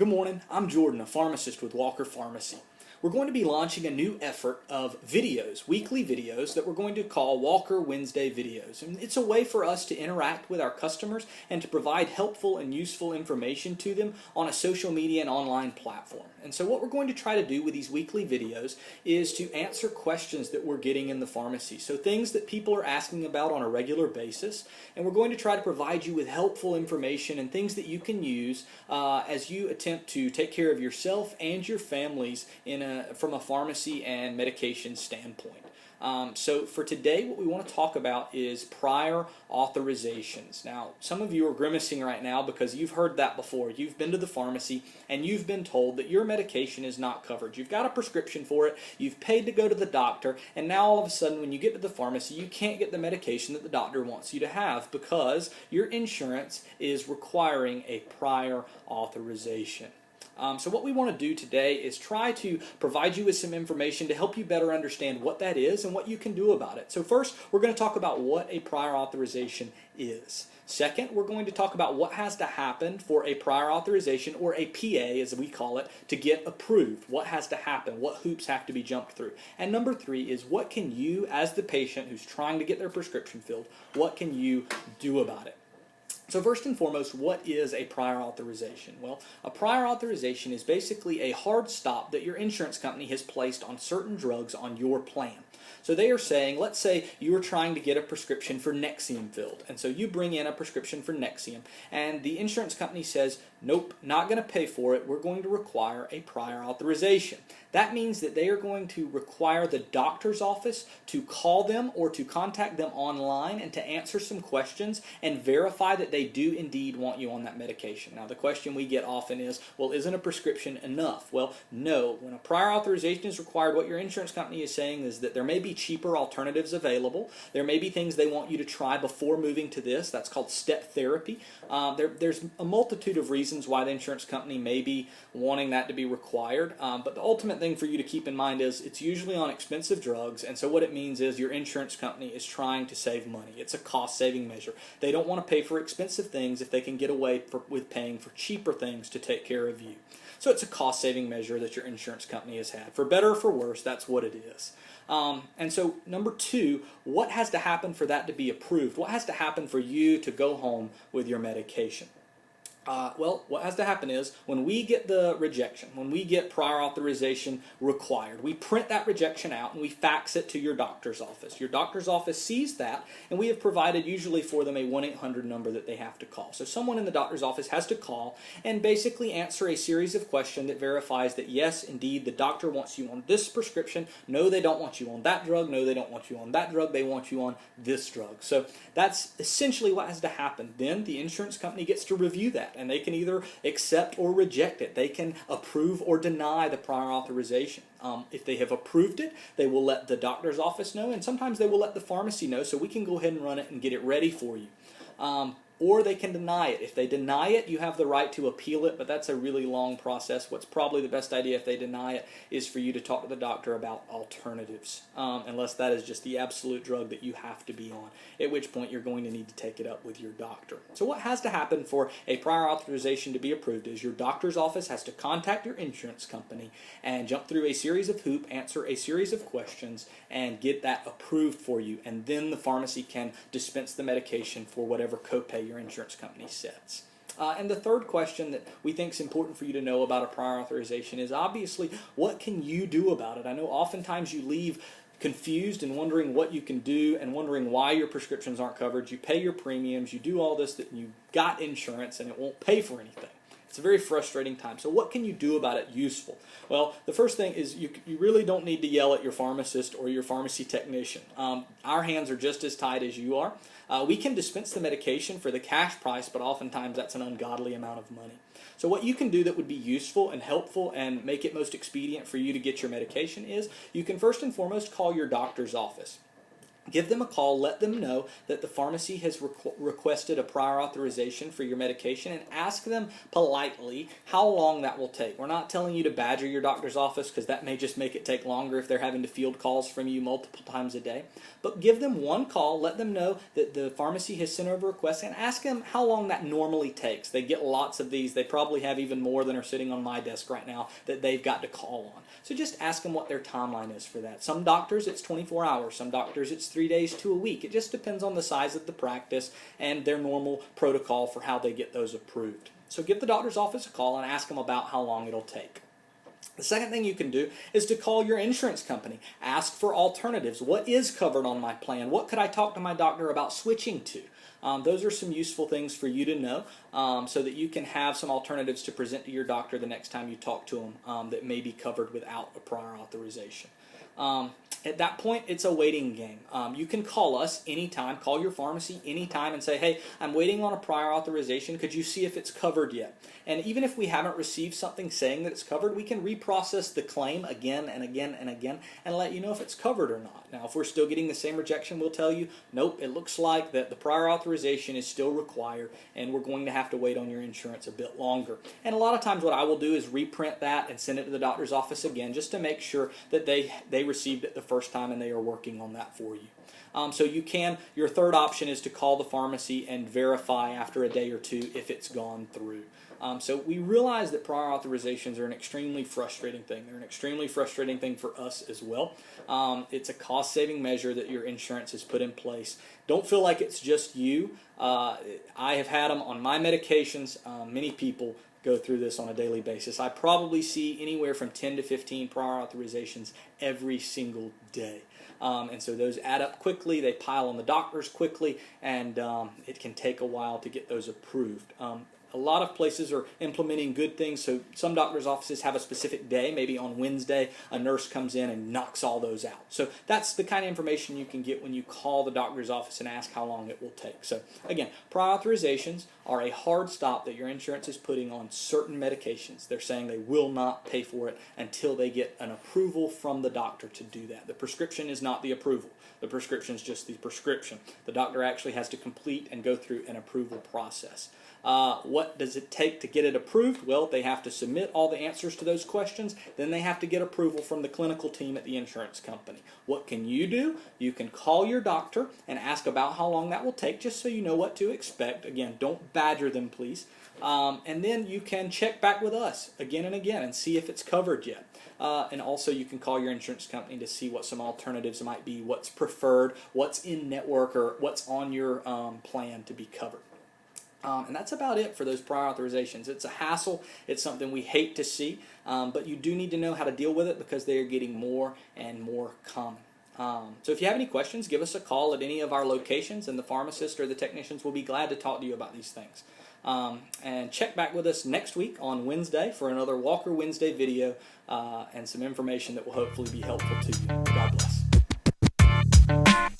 Good morning, I'm Jordan, a pharmacist with Walker Pharmacy. We're going to be launching a new effort of videos, weekly videos, that we're going to call Walker Wednesday Videos. And it's a way for us to interact with our customers and to provide helpful and useful information to them on a social media and online platform. And so what we're going to try to do with these weekly videos is to answer questions that we're getting in the pharmacy. So things that people are asking about on a regular basis. And we're going to try to provide you with helpful information and things that you can use as you attempt to take care of yourself and your families from a pharmacy and medication standpoint. So for today, what we want to talk about is prior authorizations. Now, some of you are grimacing right now because you've heard that before. You've been to the pharmacy and you've been told that your medication is not covered. You've got a prescription for it, you've paid to go to the doctor, and now all of a sudden when you get to the pharmacy, you can't get the medication that the doctor wants you to have because your insurance is requiring a prior authorization. So what we want to do today is try to provide you with some information to help you better understand what that is and what you can do about it. So first, we're going to talk about what a prior authorization is. Second, we're going to talk about what has to happen for a prior authorization, or a PA as we call it, to get approved. What has to happen? What hoops have to be jumped through? And number three is, what can you, as the patient who's trying to get their prescription filled, what can you do about it? So first and foremost, what is a prior authorization? Well, a prior authorization is basically a hard stop that your insurance company has placed on certain drugs on your plan. So they are saying, let's say you are trying to get a prescription for Nexium filled, and so you bring in a prescription for Nexium, and the insurance company says, nope, not going to pay for it, we're going to require a prior authorization. That means that they are going to require the doctor's office to call them or to contact them online and to answer some questions and verify that they do indeed want you on that medication. Now the question we get often is, well, isn't a prescription enough? Well, no. When a prior authorization is required, what your insurance company is saying is that there may be cheaper alternatives available. There may be things they want you to try before moving to this. That's called step therapy. There's a multitude of reasons why the insurance company may be wanting that to be required, but the ultimate thing for you to keep in mind is it's usually on expensive drugs, and so what it means is your insurance company is trying to save money. It's a cost-saving measure. They don't want to pay for expensive things if they can get away with paying for cheaper things to take care of you. So it's a cost-saving measure that your insurance company has had. For better or for worse, that's what it is. And so number two, what has to happen for that to be approved? What has to happen for you to go home with your medication? Well, what has to happen is when we get the rejection, when we get prior authorization required, we print that rejection out and we fax it to your doctor's office. Your doctor's office sees that, and we have provided usually for them a 1-800 number that they have to call. So someone in the doctor's office has to call and basically answer a series of questions that verifies that yes, indeed, the doctor wants you on this prescription. No, they don't want you on that drug. No, they don't want you on that drug. They want you on this drug. So that's essentially what has to happen. Then the insurance company gets to review that, and they can either accept or reject it. They can approve or deny the prior authorization. If they have approved it, they will let the doctor's office know, and sometimes they will let the pharmacy know so we can go ahead and run it and get it ready for you. Or they can deny it. If they deny it, you have the right to appeal it, but that's a really long process. What's probably the best idea if they deny it is for you to talk to the doctor about alternatives, unless that is just the absolute drug that you have to be on, at which point you're going to need to take it up with your doctor. So what has to happen for a prior authorization to be approved is your doctor's office has to contact your insurance company and jump through a series of hoops, answer a series of questions, and get that approved for you, and then the pharmacy can dispense the medication for whatever copay your insurance company sets. And the third question that we think is important for you to know about a prior authorization is obviously, what can you do about it? I know oftentimes you leave confused and wondering what you can do and wondering why your prescriptions aren't covered. You pay your premiums, you do all this, that you got insurance, and it won't pay for anything. It's a very frustrating time. So what can you do about it useful? Well, the first thing is you really don't need to yell at your pharmacist or your pharmacy technician. Our hands are just as tied as you are. We can dispense the medication for the cash price, but oftentimes that's an ungodly amount of money. So what you can do that would be useful and helpful and make it most expedient for you to get your medication is you can first and foremost call your doctor's office. Give them a call, let them know that the pharmacy has requested a prior authorization for your medication, and ask them politely how long that will take. We're not telling you to badger your doctor's office, because that may just make it take longer if they're having to field calls from you multiple times a day. But give them one call, let them know that the pharmacy has sent over a request, and ask them how long that normally takes. They get lots of these. They probably have even more than are sitting on my desk right now that they've got to call on. So just ask them what their timeline is for that. Some doctors it's 24 hours, some doctors it's 3 days to a week. It just depends on the size of the practice and their normal protocol for how they get those approved. So give the doctor's office a call and ask them about how long it'll take. The second thing you can do is to call your insurance company. Ask for alternatives. What is covered on my plan? What could I talk to my doctor about switching to? Those are some useful things for you to know, so that you can have some alternatives to present to your doctor the next time you talk to them that may be covered without a prior authorization. At that point, it's a waiting game. You can call us anytime, call your pharmacy anytime and say, hey, I'm waiting on a prior authorization. Could you see if it's covered yet? And even if we haven't received something saying that it's covered, we can reprocess the claim again and again and again and let you know if it's covered or not. Now, if we're still getting the same rejection, we'll tell you, nope, it looks like that the prior authorization is still required and we're going to have to wait on your insurance a bit longer. And a lot of times what I will do is reprint that and send it to the doctor's office again just to make sure that they received it the first time and they are working on that for you. So your third option is to call the pharmacy and verify after a day or two if it's gone through. So we realize that prior authorizations are an extremely frustrating thing. They're an extremely frustrating thing for us as well. It's a cost-saving measure that your insurance has put in place. Don't feel like it's just you. I have had them on my medications. Many people go through this on a daily basis. I probably see anywhere from 10 to 15 prior authorizations every single day. And so those add up quickly, they pile on the doctors quickly, and it can take a while to get those approved. A lot of places are implementing good things, so some doctors' offices have a specific day. Maybe on Wednesday, a nurse comes in and knocks all those out. So that's the kind of information you can get when you call the doctor's office and ask how long it will take. So again, prior authorizations are a hard stop that your insurance is putting on certain medications. They're saying they will not pay for it until they get an approval from the doctor to do that. The prescription is not the approval. The prescription is just the prescription. The doctor actually has to complete and go through an approval process. What does it take to get it approved? Well, they have to submit all the answers to those questions. Then they have to get approval from the clinical team at the insurance company. What can you do? You can call your doctor and ask about how long that will take, just so you know what to expect. Again, don't badger them, please. And then you can check back with us again and again and see if it's covered yet. And also you can call your insurance company to see what some alternatives might be, what's preferred, what's in network, or what's on your plan to be covered. And that's about it for those prior authorizations. It's a hassle. It's something we hate to see, but you do need to know how to deal with it because they are getting more and more common. So if you have any questions, give us a call at any of our locations, and the pharmacist or the technicians will be glad to talk to you about these things. And check back with us next week on Wednesday for another Walker Wednesday video and some information that will hopefully be helpful to you. God bless.